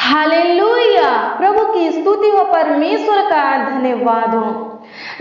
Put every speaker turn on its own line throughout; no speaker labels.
Hallelujah. प्रभु की स्तुति हो, परमेश्वर का धन्यवाद हो।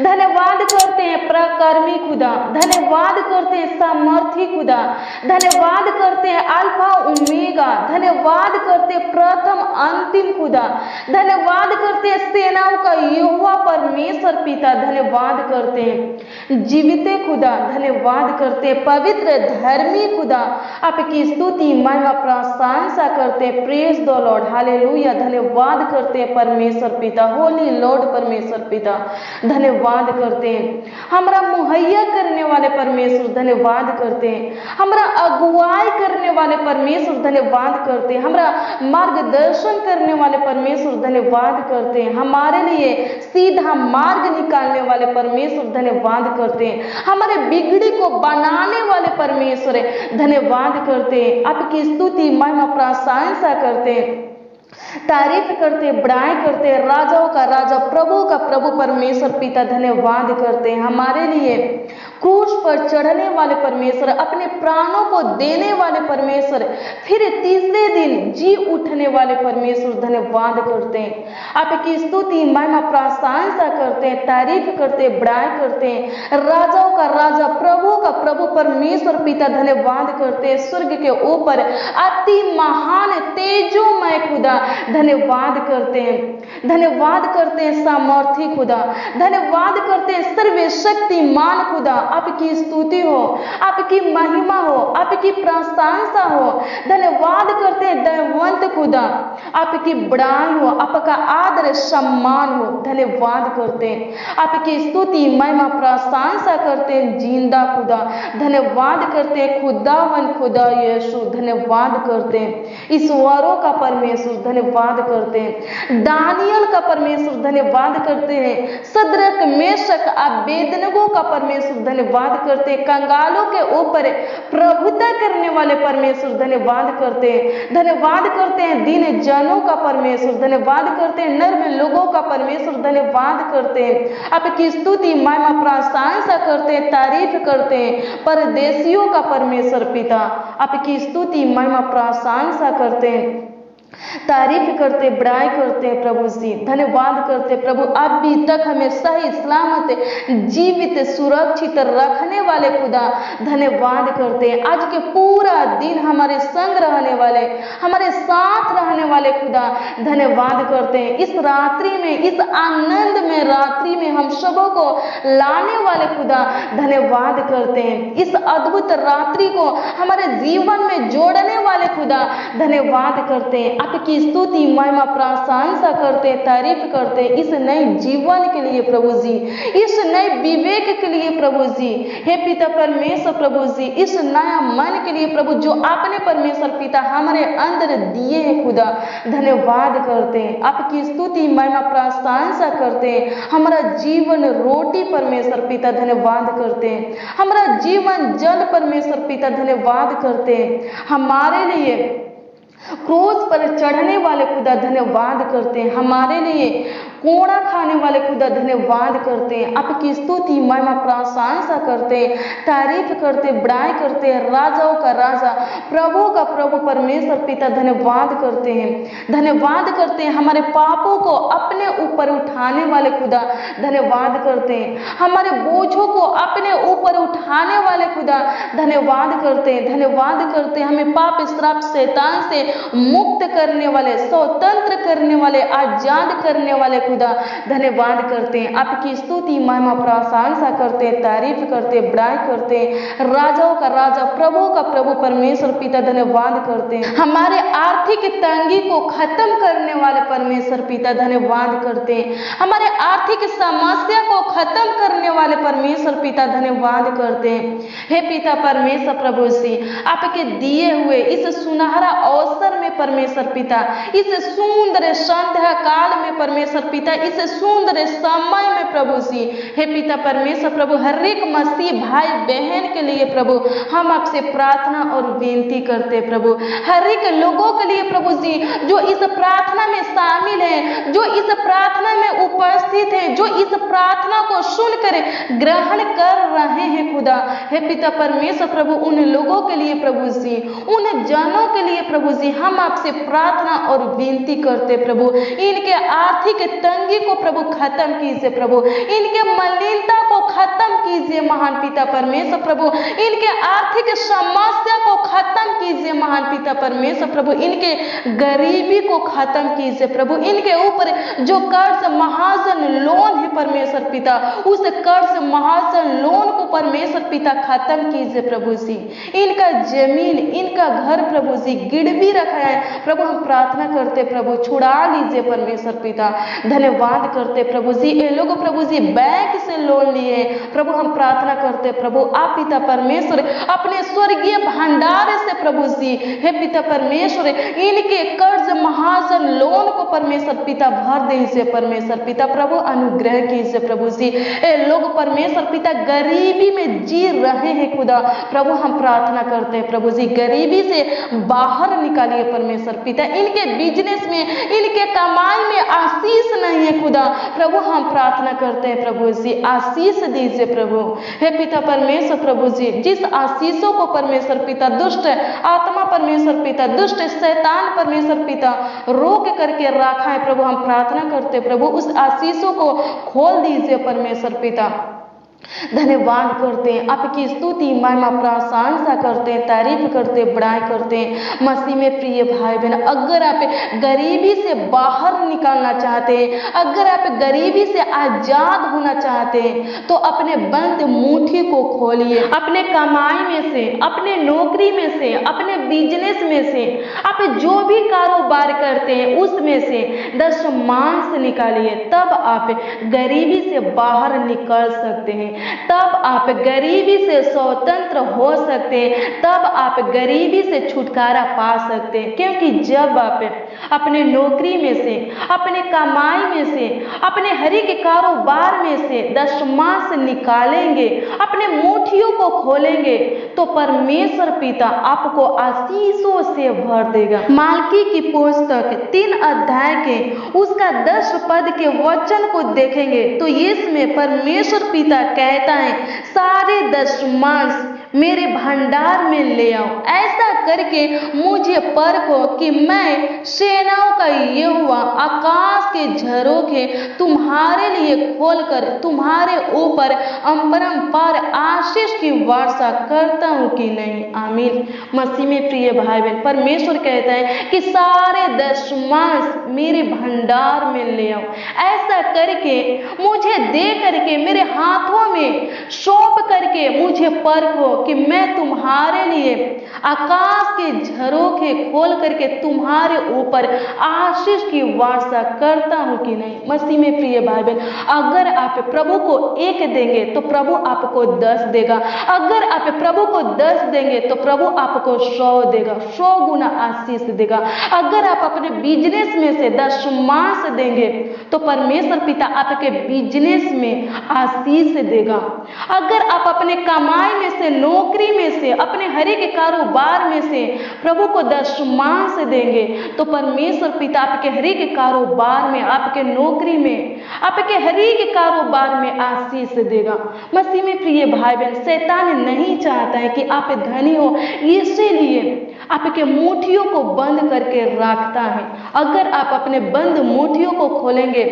धन्यवाद करते हैं प्रकर्मी खुदा, धन्यवाद करते हैं सामर्थी खुदा, धन्यवाद करते हैं अल्फा ओमेगा, धन्यवाद करते हैं प्रथम अंतिम खुदा, धन्यवाद करते हैं सेनाओं का यहोवा परमेश्वर पिता, धन्यवाद करते हैं जीवित खुदा, धन्यवाद करते हैं पवित्र धर्मी खुदा। आपकी स्तुति महिमा प्रशंसा करते हैं। Praise the Lord, hallelujah. धन्यवाद करते हैं परमेश्वर पिता, होली लॉर्ड परमेश्वर पिता, धन्यवाद करते हैं। हमरा मुहैया करने वाले परमेश्वर, धन्यवाद करते हैं। हमरा अगुवाई करने वाले परमेश्वर, धन्यवाद करते हैं। हमरा मार्गदर्शन करने वाले परमेश्वर, धन्यवाद करते हैं। हमारे लिए सीधा मार्ग निकालने वाले परमेश्वर, धन्यवाद करते हैं। हमारे बिगड़ी को बनाने वाले परमेश्वर, धन्यवाद करते हैं। आपकी स्तुति महिमा प्रशंसा करते हैं, तारीफ करते, बड़ाई करते। राजाओं का राजा, प्रभु का प्रभु परमेश्वर पिता, धन्यवाद करते हैं। हमारे लिए क्रूस पर चढ़ने वाले परमेश्वर, अपने प्राणों को देने वाले परमेश्वर, फिर तीसरे दिन जी उठने वाले परमेश्वर, धन्यवाद करते हैं। आपकी स्तुति महिमा प्रशंसा करते हैं, तारीफ करते, बड़ाई करते हैं। राजाओं का राजा, प्रभु का प्रभु परमेश्वर पिता, धन्यवाद करते हैं। स्वर्ग के ऊपर अति महान तेजोमय खुदा, धन्यवाद करते हैं। धन्यवाद करते हैं सामर्थी खुदा, धन्यवाद करते हैं सर्वशक्तिमान खुदा। आपकी स्तुति हो, आपकी महिमा हो, आपकी प्रशंसा हो। धन्यवाद करते हैं दयावंत खुदा, आपकी बड़ाई हो, आपका आदर सम्मान हो। धन्यवाद करते हैं, आपकी स्तुति महिमा प्रशंसा करते हैं जिंदा खुदा। धन्यवाद करते हैं खुदावन खुदा यीशु, धन्यवाद करते हैं ईश्वरों का परमेश्वर, धन्यवाद करते हैं दानियल का परमेश्वर, धन्यवाद करते हैं सद्रक मेशक अबेदनगो का परमेश्वर, धन्यवाद करते हैं कंगालों के ऊपर प्रभुता करने वाले परमेश्वर, धन्यवाद करते हैं। धन्यवाद करते हैं दीन जनों का परमेश्वर, धन्यवाद करते हैं नर्म लोगों का परमेश्वर, धन्यवाद करते हैं। आपकी स्तुति महिमा प्रशंसा करते हैं, तारीफ करते हैं परदेशियों का परमेश्वर पिता। आपकी स्तुति महिमा प्रशंसा करते हैं, तारीफ करते, बड़ाई करते हैं प्रभु जी। धन्यवाद करते प्रभु, अभी तक हमें सही सलामत जीवित सुरक्षित रखने वाले खुदा, धन्यवाद करते हैं। आज के पूरा दिन हमारे संग रहने वाले, हमारे साथ रहने वाले खुदा, धन्यवाद करते हैं। इस रात्रि में, इस आनंद में रात्रि में हम सबों को लाने वाले खुदा, धन्यवाद करते हैं। इस अद्भुत रात्रि को हमारे जीवन में जोड़ने वाले खुदा, धन्यवाद करते हैं। आपकी स्तुति महिमा प्रशंसा करते, तारीफ करते इस नए जीवन के लिए प्रभु जी, इस नए विवेक के लिए प्रभु जी। हे पिता परमेश्वर प्रभु जी, इस नया मन के लिए प्रभु जो आपने परमेश्वर पिता हमारे अंदर दिए हैं खुदा, धन्यवाद करते हैं। आपकी स्तुति महिमा प्रशंसा करते हैं। हमारा जीवन रोटी परमेश्वर पिता, धन्यवाद करते हैं। हमारा जीवन जल परमेश्वर पिता, धन्यवाद करते हैं। हमारे लिए क्रूस पर चढ़ने वाले खुदा, धन्यवाद करते हैं। हमारे लिए कोड़ा खाने वाले खुदा, धन्यवाद करते हैं। आपकी स्तुति महिमा प्रशंसा करते हैं, तारीफ करते, बड़ाई करते हैं। राजाओं का राजा, प्रभु का प्रभु परमेश्वर पिता, धन्यवाद करते हैं। धन्यवाद करते हैं हमारे पापों को अपने ऊपर उठाने वाले खुदा, धन्यवाद करते हैं। हमारे बोझों को अपने ऊपर उठाने वाले खुदा, धन्यवाद करते हैं। धन्यवाद करते हैं हमें पाप श्राप शैतान से मुक्त करने वाले, स्वतंत्र करने वाले, आजाद करने वाले खुदा, धन्यवाद करते हैं। आपकी स्तुति महिमा प्रशंसा करते, तारीफ करते, बड़ाई करते। राजाओं का राजा, प्रभु का प्रभु परमेश्वर पिता, धन्यवाद करते हैं। हमारे आर्थिक तंगी को खत्म करने वाले परमेश्वर पिता, धन्यवाद करते हैं। हमारे आर्थिक समस्या को खत्म करने वाले परमेश्वर पिता, धन्यवाद करते हैं। हे पिता परमेश्वर प्रभु जी, आपके दिए हुए इस सुनहरा अवसर में परमेश्वर पिता, इस सुंदर संध्या काल में परमेश्वर पिता, पिता इस सुंदर समय में प्रभु जी, हे पिता परमेश्वर प्रभु, हर एक मसीह भाई बहन के लिए प्रभु हम आपसे प्रार्थना और विनती करते प्रभु, हर एक लोगों के लिए प्रभु जी जो इस प्रार्थना में शामिल है, जो इस प्रार्थना में उपस्थित है, जो इस प्रार्थना को सुनकर ग्रहण कर रहे हैं खुदा, हे पिता परमेश्वर प्रभु, उन लोगों के लिए प्रभु जी, उन जनों के लिए प्रभु जी हम आपसे प्रार्थना और विनती करते प्रभु, इनके आर्थिक तंगी को प्रभु खत्म कीजिए प्रभु, इनके मलिनता को खत्म कीजिए महान पिता परमेश्वर प्रभु, इनके आर्थिक समस्या को खत्म कीजिए महान पिता परमेश्वर प्रभु, इनके गरीबी को खत्म कीजिए प्रभु, इनके ऊपर जो कर्ज महाजन लोन है परमेश्वर पिता, उस कर्ज महाजन लोन को परमेश्वर पिता खत्म कीजिए प्रभु जी, इनका जमीन, इनका घर प्रभु जी गिरवी रखा है प्रभु, हम प्रार्थना करते प्रभु छुड़ा लीजिए परमेश्वर पिता, धन्यवाद करते प्रभु जी, ये लोग प्रभु जी बैंक से लोन लिए प्रभु, हम प्रार्थना करते प्रभु, आप पिता परमेश्वर अपने स्वर्गीय भंडार से प्रभु जी, हे पिता परमेश्वर इनके कर्ज महाजन लोन को परमेश्वर पिता भर दीजिए परमेश्वर पिता प्रभु, अनुग्रह कीजिए प्रभु जी, ये लोग परमेश्वर पिता गरीबी में जी रहे हैं खुदा प्रभु, हम प्रार्थना करते हैं प्रभु जी, गरीबी से बाहर निकालिए परमेश्वर पिता, इनके बिजनेस में, इनके कमाई में आशीष नहीं है खुदा प्रभु, हम प्रार्थना करते हैं प्रभु जी, आशीष दीजिए प्रभु, हे पिता परमेश्वर प्रभु जी, जिस आशीषों को परमेश्वर पिता दुष्ट आत्मा परमेश्वर पिता, दुष्ट शैतान परमेश्वर पिता रोक करके रखा है प्रभु, हम प्रार्थना करते प्रभु, उस आशीषों को खोल दीजिए परमेश्वर पिता, धन्यवाद करते हैं, आपकी स्तुति महिमा प्रशंसा करते हैं, तारीफ करते हैं, बड़ाई करते हैं मसीह में प्रिय भाई बहन, अगर आप गरीबी से बाहर निकालना चाहते हैं, अगर आप गरीबी से आजाद होना चाहते हैं तो अपने बंद मुट्ठी को खोलिए, अपने कमाई में से, अपने नौकरी में से, अपने बिजनेस में से, आप जो भी कारोबार करते हैं उसमें से दशमांश निकालिए, तब आप गरीबी से बाहर निकल सकते हैं, तब आप गरीबी से स्वतंत्र हो सकते हैं, तब आप गरीबी से छुटकारा पा सकते हैं, क्योंकि जब आप अपने नौकरी में से, अपने कमाई में से, अपने हर एक कारोबार में से दशमांश निकालेंगे, अपने मुट्ठियों को खोलेंगे तो परमेश्वर पिता आपको आशीषों से भर देगा। मालकी की पुस्तक 3 अध्याय के उसका 10 पद के वचन को देखेंगे तो इसमें परमेश्वर पिता कहता है, सारे दशमांश मेरे भंडार में ले आओ, ऐसा करके मुझे परखो कि मैं सेनाओं का यहोवा आकाश के झरोखे तुम्हारे लिए खोलकर तुम्हारे ऊपर अपरंपार आशीष की वर्षा करता हूं कि नहीं। आमीन। मसीह में प्रिय भाई बहन, परमेश्वर कहता है कि सारे दशमांश मेरे भंडार में ले आओ, ऐसा करके मुझे दे करके मेरे हाथों में सौंप करके मुझे परखो कि मैं तुम्हारे लिए आकाश के झरोखे खोल करके तुम्हारे ऊपर आशीष की वर्षा करता हूं कि नहीं। मसीह में प्रिय भाई बहन, अगर आप प्रभु को 1 देंगे तो प्रभु आपको 10 देगा, अगर आप प्रभु को 10 देंगे तो प्रभु आपको 100 देगा, 100 गुना आशीष देगा। अगर आप अपने बिजनेस में से दशमांश देंगे तो परमेश्वर पिता आपके बिजनेस में आशीष देगा। अगर आप अपने कमाई में से, नौकरी में से, अपने हर एक कारोबार में से प्रभु को दशमांश देंगे तो परमेश्वर पिता आपके हर एक कारोबार में, आपके नौकरी में, आपके हर एक कारोबार में आशीष देगा। मसीह में प्रिय भाई बहन, शैतान नहीं चाहता है कि आप धनी हो, इसीलिए आपके मुट्ठियों को बंद करके रखता है। अगर आप अपने बंद मुट्ठियों को खोलेंगे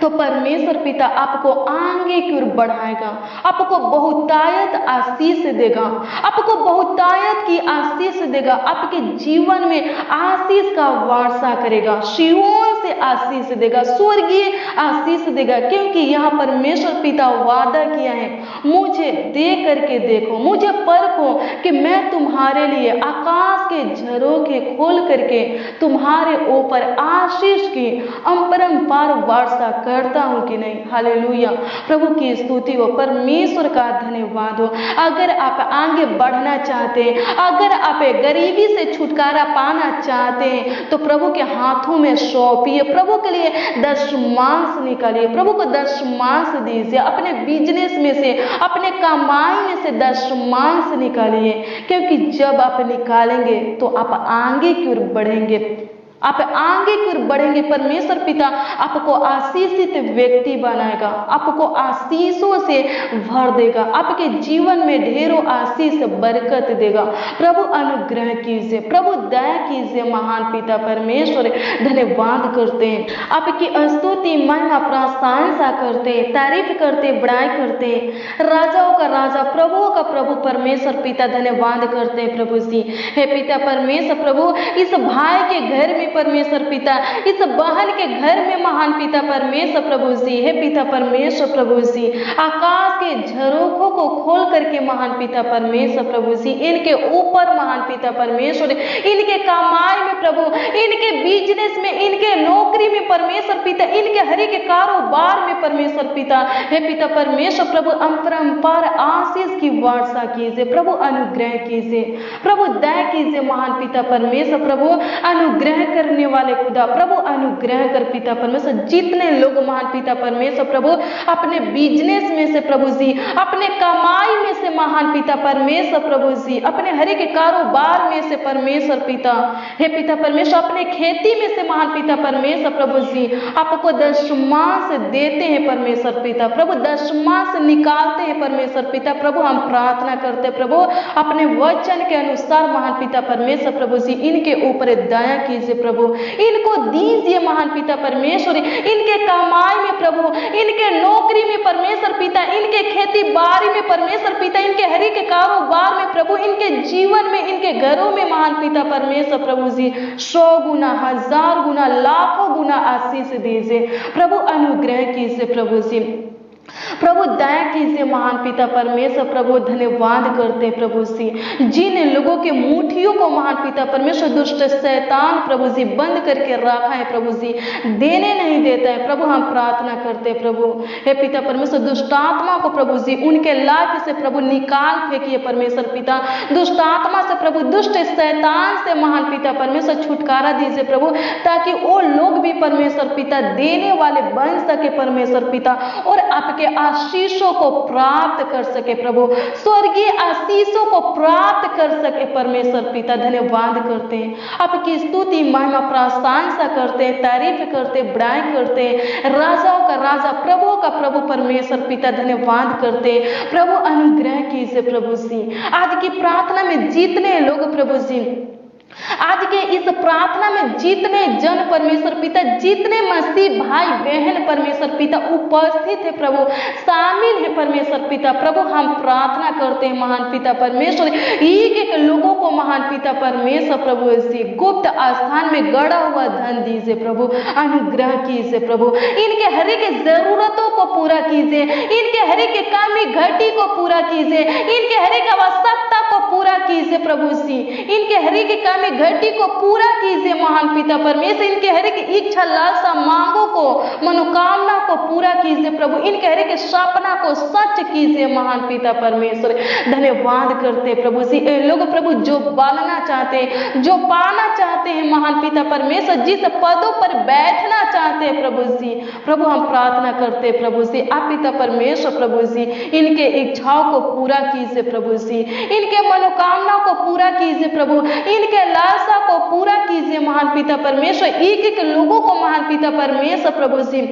तो परमेश्वर पिता आपको आगे की ओर बढ़ाएगा, आपको बहुतायत आशीष देगा, आपको बहुतायत की आशीष देगा, आपके जीवन में आशीष का वर्षा करेगा, सियोन से आशीष देगा, स्वर्गीय आशीष देगा। क्योंकि यहाँ परमेश्वर पिता वादा किया है, मुझे दे करके देखो, मुझे परखो कि मैं तुम्हारे लिए आकाश के झरोखे खोल करके तुम्हारे ऊपर आशीष की अपरंपार वर्षा करता हूं कि नहीं। हालेलुया। प्रभु की स्तुति हो, परमेश्वर का धन्यवाद हो। अगर आप आगे बढ़ना चाहते हैं, अगर आप गरीबी से छुटकारा पाना चाहते हैं तो प्रभु के हाथों में सौंपिए, प्रभु के लिए दशमांश निकालिए, प्रभु को दशमांश दीजिए, अपने बिजनेस में से, अपने कमाई में से दशमांश निकालिए, क्योंकि जब आप निकालेंगे तो आप आगे की ओर बढ़ेंगे, आप आगे की ओर बढ़ेंगे। परमेश्वर पिता आपको आशीषित व्यक्ति बनाएगा, आपको आशीषों से भर देगा, आपके जीवन में ढेरों आशीष बरकत देगा। प्रभु अनुग्रह कीजिए, प्रभु दया कीजिए। महान पिता परमेश्वर धन्यवाद करते हैं, आपकी स्तुति महिमा प्रशंसा करते, तारीफ करते, बड़ाई करते। राजाओं का राजा, प्रभुओं का प्रभु परमेश्वर पिता धन्यवाद करते हैं प्रभु जी। हे पिता परमेश्वर प्रभु, इस भाई के घर में परमेश्वर पिता, इस बहन के घर में महान पिता परमेश्वर प्रभु जी, हे पिता परमेश्वर प्रभु जी, आकाश के झरोखों को खोल करके महान पिता परमेश्वर प्रभु जी इनके ऊपर महान पिता परमेश्वर, इनके कमाई में प्रभु, इनके बिजनेस में, इनके नौकरी में परमेश्वर पिता, इनके हर एक कारोबार में परमेश्वर पिता, हे पिता परमेश्वर प्रभु अपरंपार आशीष की वर्षा कीजिए, प्रभु अनुग्रह कीजिए, प्रभु दया कीजिए। महान पिता परमेश्वर प्रभु अनुग्रह करने वाले खुदा, प्रभु अनुग्रह कर पिता परमेश्वर। जितने लोग महान पिता परमेश्वर प्रभु अपने बिजनेस में से प्रभु जी, अपने कमाई में से महान पिता परमेश्वर प्रभु जी, अपने हर एक कारोबार में से परमेश्वर पिता, हे पिता परमेश्वर, अपने खेती में से महान पिता परमेश्वर प्रभु जी आपको दशमांश देते हैं परमेश्वर पिता, प्रभु दशमांश निकालते हैं परमेश्वर पिता। प्रभु हम प्रार्थना करते हैं प्रभु, अपने वचन के अनुसार महान पिता परमेश्वर प्रभु जी इनके ऊपर दया कीजिए प्रभु, इनको दीजिए महान पिता परमेश्वर, इनके कमाई में प्रभु, इनके नौकरी में परमेश्वर पिता, इनके खेती बाड़ी में परमेश्वर पिता, इनके हर एक कारोबार में प्रभु, इनके जीवन में, इनके घरों में महान पिता परमेश्वर प्रभु जी 100 गुना, 1000 गुना, लाखों गुना आशीष दीजिए, प्रभु अनुग्रह कीजिए प्रभु जी, प्रभु दया कीजिए। महान पिता परमेश्वर प्रभु धन्यवाद करते हैं प्रभु जी, जिन लोगों के मुट्ठियों को महान पिता परमेश्वर दुष्ट शैतान प्रभु जी बंद करके रखा है प्रभु जी, देने नहीं देता है प्रभु, हम प्रार्थना करते हैं प्रभु, हे पिता परमेश्वर दुष्ट आत्मा को प्रभु जी उनके लाइफ से प्रभु निकाल फेंकिए परमेश्वर पिता, दुष्ट आत्मा से प्रभु, दुष्ट शैतान से महान पिता परमेश्वर छुटकारा दीजिए प्रभु, ताकि वो लोग भी परमेश्वर पिता देने वाले बन सके परमेश्वर पिता, और आपके आशीषों को प्राप्त कर सके प्रभु, स्वर्गीय आशीषों को प्राप्त कर सके परमेश्वर पिता। धन्यवाद करते हैं, आपकी स्तुति महिमा प्रशंसा करते हैं, तारीफ करते, बड़ाई करते हैं। राजाओं का राजा, प्रभु का प्रभु परमेश्वर पिता धन्यवाद करते हैं। प्रभु अनुग्रह कीजिए प्रभु जी। आज की प्रार्थना में जितने लोग प्रभु जी, आज के इस प्रार्थना में जितने जन परमेश्वर पिता, जितने मसीह भाई बहन परमेश्वर पिता उपस्थित है प्रभु, शामिल है परमेश्वर पिता, प्रभु हम प्रार्थना करते हैं महान पिता परमेश्वर, एक एक लोगों को महान पिता परमेश्वर प्रभु से गुप्त स्थान में गड़ा हुआ धन दीजिए प्रभु, अनुग्रह कीजिए प्रभु, इनके हर एक जरूरतों को पूरा कीजिए, इनके हर एक कमी घटी को पूरा कीजिए, इनके हर एक आवश्यकता को पूरा कीजिए प्रभु जी, इनके हर एक कमी घटी को पूरा कीजिए महान पिता परमेश्वर, इनके हर एक इच्छा लालसा मांगों को, मनोकामना को पूरा कीजिए प्रभु, इनके हर एक सपना को सच कीजिए महान पिता परमेश्वर। धन्यवाद करते प्रभु जी, लोग प्रभु जो पालना चाहते हैं, जो पाना चाहते हैं महान पिता परमेश्वर, जिस पदों पर बैठना चाहते हैं प्रभु जी, प्रभु हम प्रार्थना करते प्रभु जी, आप पिता परमेश्वर प्रभु जी इनके इच्छाओं को पूरा कीजिए प्रभु जी, इनके मनोकामनाओं को पूरा कीजिए प्रभु, इनके लालसा को पूरा कीजिए महान पिता परमेश्वर। एक एक लोगों को महान पिता परमेश्वर प्रभु जी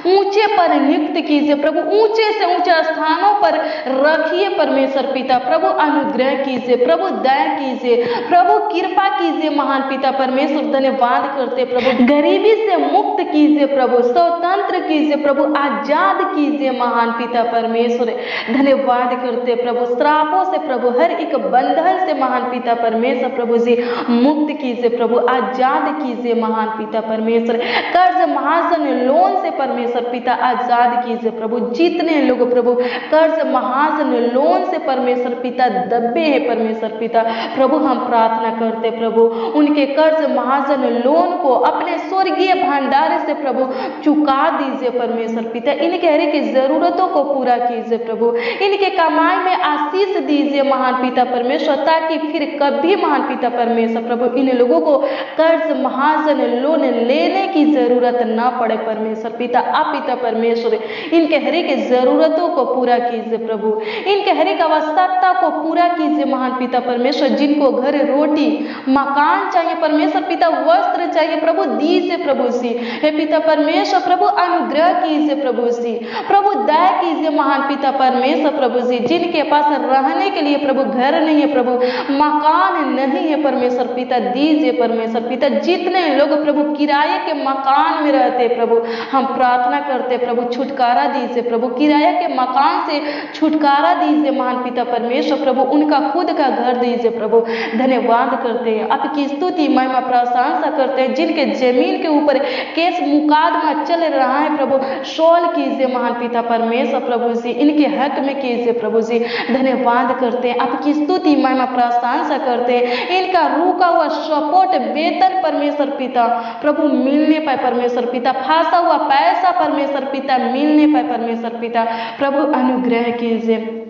ऊंचे पर नियुक्त कीजिए प्रभु, ऊंचे से ऊंचे स्थानों पर रखिए परमेश्वर पिता, प्रभु अनुग्रह कीजिए, प्रभु दया कीजिए, प्रभु कृपा कीजिए महान पिता परमेश्वर। धन्यवाद करते प्रभु, गरीबी से मुक्त कीजिए प्रभु, स्वतंत्र कीजिए प्रभु, आजाद कीजिए महान पिता परमेश्वर। धन्यवाद करते प्रभु, श्रापों से प्रभु, हर एक बंधन से महान पिता परमेश्वर प्रभु जी मुक्त कीजिए प्रभु, आजाद कीजिए महान पिता परमेश्वर। कर्ज महाजन लोन से परमेश्वर पिता आजाद कीजिए प्रभु। जितने लोग प्रभु कर्ज महाजन लोन से परमेश्वर पिता दबे हैं परमेश्वर पिता, प्रभु हम प्रार्थना करते प्रभु उनके कर्ज महाजन लोन को अपने स्वर्गीय भंडार से प्रभु चुका दीजिए परमेश्वर पिता। इनके हर एक जरूरतों को पूरा कीजिए प्रभु, इनके कमाई में आशीष दीजिए महान पिता परमेश्वर, ताकि फिर कभी महान पिता परमेश्वर प्रभु इन लोगों को कर्ज महाजन लोन लेने की जरूरत ना पड़े परमेश्वर पिता। आप पिता परमेश्वर इनके हर एक जरूरतों को पूरा कीजिए प्रभु, इनके हर एक आवश्यकता को पूरा कीजिए महान पिता परमेश्वर। जिनको घर रोटी मकान चाहिए परमेश्वर पिता, वस्त्र चाहिए प्रभु दीजिए प्रभु सी। हे पिता परमेश्वर प्रभु अनुग्रह कीजिए प्रभु सी, प्रभु दया कीजिए महान पिता परमेश्वर प्रभु जी। जिनके पास रहने के लिए प्रभु घर नहीं है प्रभु, मकान नहीं है परमेश्वर पिता दीजिए परमेश्वर पिता। जितने लोग प्रभु किराए के मकान में रहते प्रभु, हम प्रार्थना करते प्रभु छुटकारा दीजिए प्रभु, किराए के मकान से छुटकारा दीजिए महान पिता परमेश्वर प्रभु, उनका खुद का घर दीजिए प्रभु। धन्यवाद करते हैं, आपकी स्तुति महिमा प्रशंसा करते हैं। जिनके जमीन के ऊपर केस मुकदमा चल रहा है प्रभु, सोल्व कीजिए महान पिता परमेश्वर प्रभु जी, इनके हक में कीजिए प्रभु जी। धन्यवाद करते हैं, आपकी स्तुति महिमा प्रशंसा करते हैं। इनका रुका हुआ सपोर्ट वेतन परमेश्वर पिता प्रभु मिलने पाए परमेश्वर पिता, फंसा हुआ पैसा परमेश्वर पिता मिलने पाए परमेश्वर पिता, प्रभु अनुग्रह कीजिए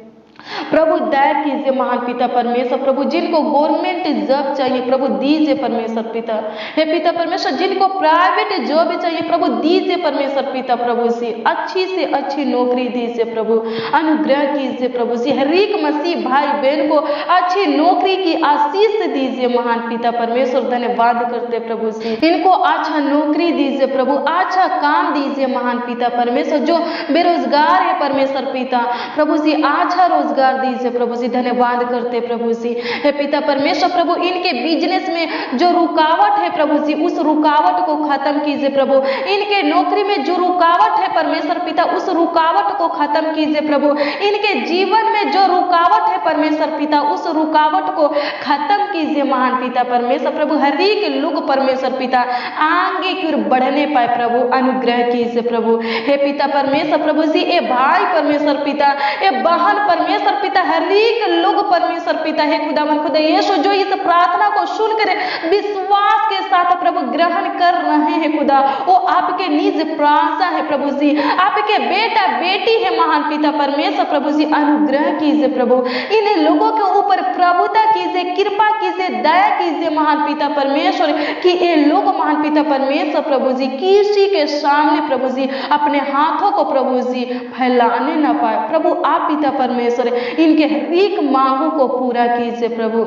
प्रभु दया कीजिए महान पिता परमेश्वर प्रभु। जिनको गवर्नमेंट जॉब चाहिए प्रभु दीजिए परमेश्वर पिता। हे पिता परमेश्वर जिनको प्राइवेट जॉब चाहिए प्रभु दीजिए परमेश्वर पिता प्रभु से अच्छी नौकरी दीजिए प्रभु, अनुग्रह कीजिए प्रभु जी। हर एक मसीह भाई बहन को अच्छी नौकरी की आशीष दीजिए महान पिता परमेश्वर। धन्यवाद करते प्रभु जी, इनको अच्छा नौकरी दीजिए प्रभु, अच्छा काम दीजिए महान पिता परमेश्वर। जो बेरोजगार है परमेश्वर पिता प्रभु जी अच्छा रोजगार दीजिए प्रभु जी। धन्यवाद करते प्रभु जी। हे पिता परमेश्वर प्रभु इनके बिजनेस में जो रुकावट है प्रभु जी, उस रुकावट को खत्म कीजिए प्रभु। इनके नौकरी में जो रुकावट है परमेश्वर पिता, उस रुकावट को खत्म कीजिए प्रभु। इनके जीवन में जो रुकावट है परमेश्वर पिता, उस रुकावट को खत्म कीजिए महान पिता परमेश्वर प्रभु। हर एक लोग परमेश्वर पिता आगे की ओर बढ़ने पाए प्रभु, अनुग्रह कीजिए प्रभु। हे पिता परमेश्वर प्रभु जी, ए भाई परमेश्वर पिता, ए बहन परमेश्वर पिता, हर एक लोग परमेश्वर पिता है खुदावन खुदा यीशु जो इस प्रार्थना को सुनकर विश्वास के साथ प्रभु ग्रहण कर रहे हैं खुदा, वो आपके निज प्रार्थना है प्रभु जी, आपके बेटा बेटी है महान पिता परमेश्वर प्रभु जी। अनुग्रह कीजिए प्रभु, इन लोगों के ऊपर प्रभुता कीजिए, कृपा कीजिए, दया कीजिए महान पिता परमेश्वर, कि ये लोग महान पिता परमेश्वर प्रभु जी किसी के सामने प्रभु जी अपने हाथों को प्रभु जी फैलाने ना पाए प्रभु। आप पिता परमेश्वर इनके हर एक मांगों को पूरा कीजिए प्रभु,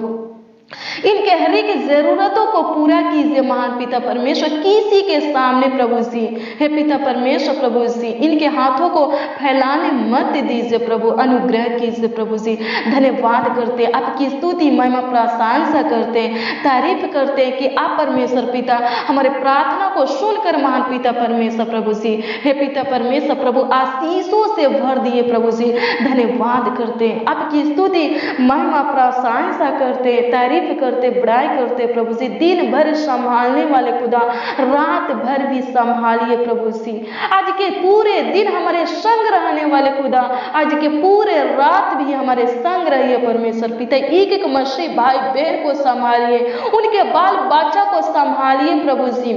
इनके हर एक जरूरतों को पूरा कीजिए महान पिता परमेश्वर। किसी के सामने प्रभु जी हे पिता परमेश्वर प्रभु जी इनके हाथों को फैलाने मत दीजिए प्रभु, अनुग्रह कीजिए प्रभु जी। धन्यवाद करते हैं, आपकी स्तुति महिमा प्रशंसा करते हैं, तारीफ करते हैं कि आप परमेश्वर पिता हमारे प्रार्थना को सुनकर महान पिता परमेश्वर प्रभु जी हे पिता परमेश्वर प्रभु आशीषों से भर दिए प्रभु जी। धन्यवाद करते हैं, आपकी स्तुति महिमा प्रशंसा करते हैं, तारीफ करते, बड़ाई करते प्रभु जी। दिन भर संभालने वाले खुदा रात भर भी संभालिए प्रभु जी। आज के पूरे दिन हमारे संग रहने वाले खुदा आज के पूरे रात भी हमारे संग रहिए परमेश्वर पिता। एक एक मसीह भाई बहन को संभालिए, उनके बाल बच्चा को संभालिए प्रभु जी,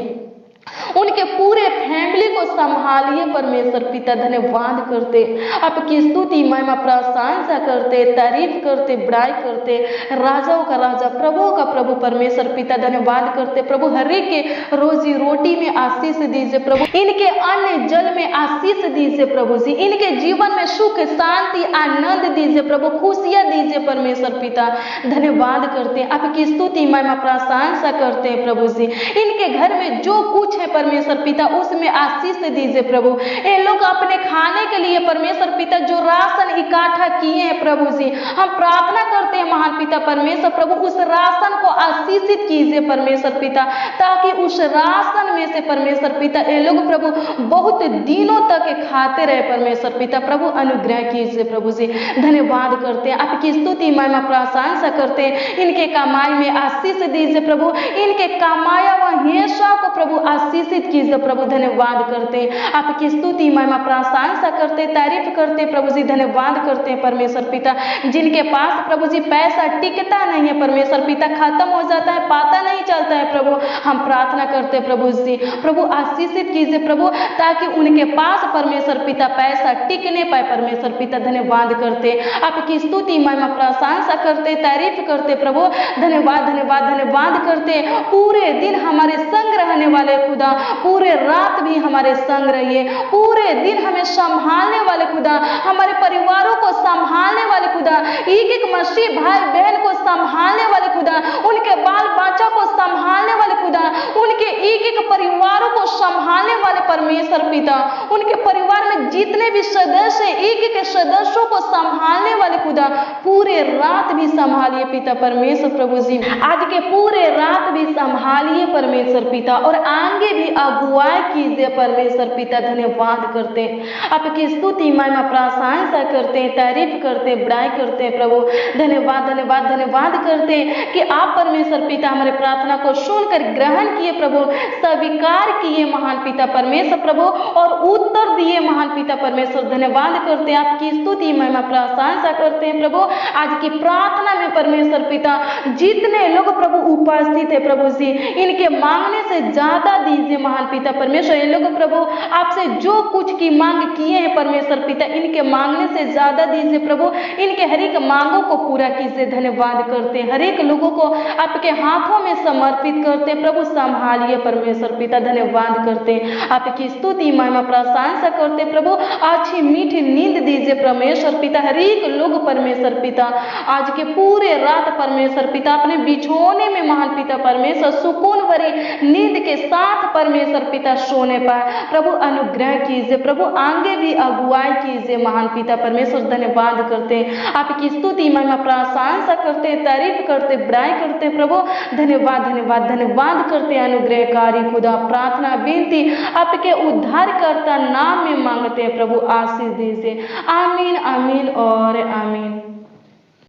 उनके पूरे फैमिली को संभालिए परमेश्वर पिता। धन्यवाद करते, आपकी स्तुति महिमा प्रशंसा करते, तारीफ करते, बड़ाई करते, राजाओं का राजा प्रभुओं का प्रभु परमेश्वर पिता। धन्यवाद करते प्रभु, हर एक के रोजी रोटी में आशीष दीजिए प्रभु, इनके अन्न जल में आशीष दीजिए प्रभु जी, इनके जीवन में सुख शांति आनंद दीजिए प्रभु, खुशियां दीजिए परमेश्वर पिता। धन्यवाद करते, आपकी स्तुति महिमा प्रशंसा करते हैं प्रभु जी। इनके घर में जो कुछ है परमेश्वर पिता उसमें आशीष दीजिए प्रभु। ये लोग अपने खाने के लिए परमेश्वर पिता जो राशन इकट्ठा किए हैं प्रभु जी, हम प्रार्थना करते हैं महान पिता परमेश्वर प्रभु उस राशन को आशीषित कीजिए परमेश्वर पिता, ताकि उस राशन में से परमेश्वर पिता ये लोग प्रभु बहुत दिनों तक खाते रहे परमेश्वर पिता। प्रभु अनुग्रह कीजिए प्रभु जी। धन्यवाद करते हैं, आपकी स्तुति महिमा प्रशंसा करते हैं, इनके कमाई में आशीष दीजिए प्रभु, इनके कमाया हुआ हिस्सा को प्रभु आशीष आशीषित कीजिए प्रभु, धन्यवाद करते हैं, आपकी स्तुति महिमा प्रशंसा करते, तारीफ करते प्रभु जी, धन्यवाद करते हैं परमेश्वर पिता। जिनके पास प्रभु जी पैसा टिकता नहीं है परमेश्वर पिता, खत्म हो जाता है, पता नहीं चलता है प्रभु, हम प्रार्थना करते प्रभु जी, प्रभु आशीषित कीजिए प्रभु, ताकि उनके पास परमेश्वर पिता पैसा टिकने पाए परमेश्वर पिता। धन्यवाद करते, आपकी स्तुति महिमा प्रशंसा करते, तारीफ करते प्रभु, धन्यवाद धन्यवाद धन्यवाद करते। पूरे दिन हमारे संग रहने वाले खुदा, पूरे रात भी हमारे संग रहिए, पूरे दिन हमें संभालने वाले खुदा, हमारे परिवारों को संभालने वाले खुदा, एक एक मसीह भाई बहन को संभालने वाले खुदा, उनके बाल बच्चा को संभालने वाले खुदा, उनके एक एक परिवारों को संभालने वाले परमेश्वर पिता, उनके परिवार में जितने भी सदस्य एक एक सदस्यों को संभालने वाले खुदा, पूरे रात भी संभालिए पिता परमेश्वर प्रभु जी, आज के पूरे रात भी संभालिए परमेश्वर पिता, और आगे भी अगुवाई कीजिए परमेश्वर पिता। धन्यवाद करते, आपकी स्तुति महिमा प्रशंसा करते, तारीफ करते, बड़ाई करते प्रभु, धन्यवाद धन्यवाद धन्यवाद करते कि आप परमेश्वर पिता हमारे प्रार्थना को सुनकर ग्रहण किए प्रभु, स्वीकार किए महान पिता परमेश्वर प्रभु, और उत्तर दिए महान पिता परमेश्वर। धन्यवाद करते, आपकी स्तुति महिमा प्रशंसा करते हैं प्रभु। आज की प्रार्थना में परमेश्वर पिता जितने लोग प्रभु उपस्थित है प्रभु जी, इनके मांगने से ज्यादा दीजिए महान पिता परमेश्वर। ये लोग प्रभु आपसे जो कुछ की मांग किए हैं परमेश्वर पिता, इनके मांगने से ज्यादा दीजिए प्रभु, इनके हर एक मांगों को पूरा कीजिए। धन्यवाद करते, हर एक लोगों को आपके हाथों में समर्पित करते प्रभु, संभालिए परमेश्वर पिता। धन्यवाद करते, आपकी स्तुति महिमा प्रशंसा करते प्रभु, अच्छी मीठी नींद दीजिए परमेश्वर पिता। हर एक लोग परमेश्वर पिता आज के पूरे रात परमेश्वर पिता अपने बिछोने में महान पिता परमेश्वर सुकून भरी नींद के साथ परमेश्वर पिता सोने पाए प्रभु, अनुग्रह कीजिए प्रभु, आगे भी अगुवाई कीजिए महान पिता परमेश्वर। धन्यवाद करते, आपकी स्तुति महिमा प्रशंसा करते, तारीफ करते, बड़ाई करते प्रभु, धन्यवाद धन्यवाद धन्यवाद करते। अनुग्रहकारी खुदा, प्रार्थना विनती आपके उद्धारकर्ता नाम में मांगते हैं प्रभु, आशीष दीजिए। आमीन आमीन और आमीन।